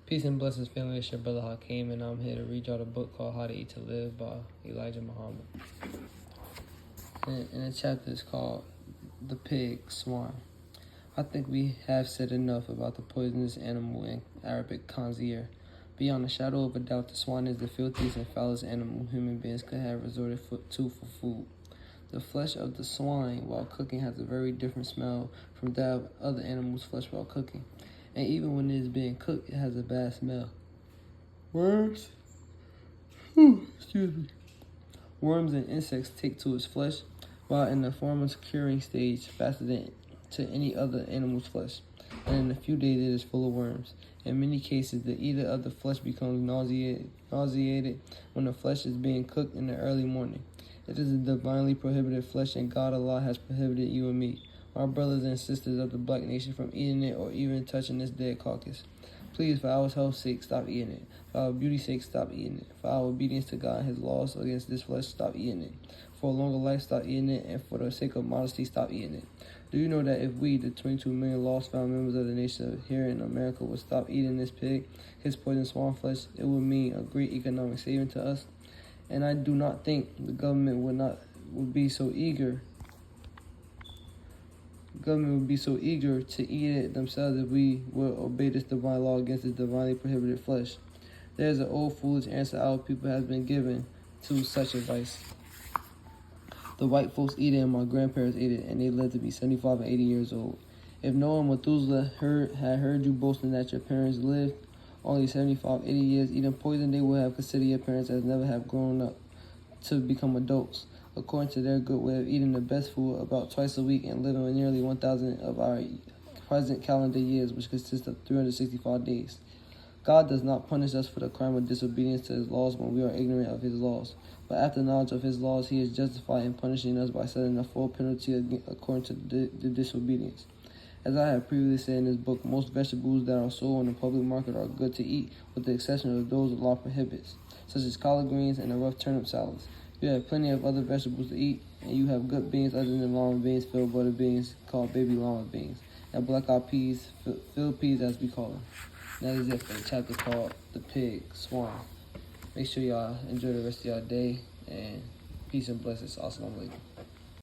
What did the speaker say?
Peace and blessings, family. It's your brother Hakeem, and I'm here to read y'all the book called How to Eat to Live by Elijah Muhammad. And the chapter is called The Pig, Swine. I think we have said enough about the poisonous animal in Arabic khanzir. Beyond a shadow of a doubt, the swine is the filthiest and foulest animal human beings could have resorted to for food. The flesh of the swine while cooking has a very different smell from that of other animals' flesh while cooking. And even when it is being cooked, it has a bad smell. Worms and insects take to its flesh while in the former's curing stage faster than to any other animal's flesh. And in a few days it is full of worms. In many cases, the eater of the flesh becomes nauseated when the flesh is being cooked in the early morning. It is a divinely prohibited flesh, and God Allah has prohibited you and me, my brothers and sisters of the black nation, from eating it or even touching this dead carcass. Please, for our health's sake, stop eating it. For our beauty's sake, stop eating it. For our obedience to God and His laws against this flesh, stop eating it. For a longer life, stop eating it. And for the sake of modesty, stop eating it. Do you know that if we, the 22 million lost found members of the nation here in America, would stop eating this pig, his poison swine flesh, it would mean a great economic saving to us? And I do not think the government would be so eager to eat it themselves if we would obey this divine law against this divinely prohibited flesh. There is an old foolish answer our people has been given to such advice. The white folks eat it and my grandparents ate it, and they lived to be 75 and 80 years old. If Noah and Methuselah had heard you boasting that your parents lived only 75, 80 years eating poison, they would have considered your parents as never have grown up to become adults, according to their good way of eating the best food about twice a week and living with nearly 1,000 of our present calendar years, which consists of 365 days. God does not punish us for the crime of disobedience to His laws when we are ignorant of His laws. But after knowledge of His laws, He is justified in punishing us by setting a full penalty according to the disobedience. As I have previously said in this book, most vegetables that are sold in the public market are good to eat, with the exception of those the law prohibits, such as collard greens and the rough turnip salads. You have plenty of other vegetables to eat, and you have good beans other than lima beans, field butter beans, called baby lima beans, and black-eyed peas, field peas as we call them. That is it for the chapter called The Pig, Swine. Make sure y'all enjoy the rest of y'all day, and peace and blessings. Assalamu alaikum.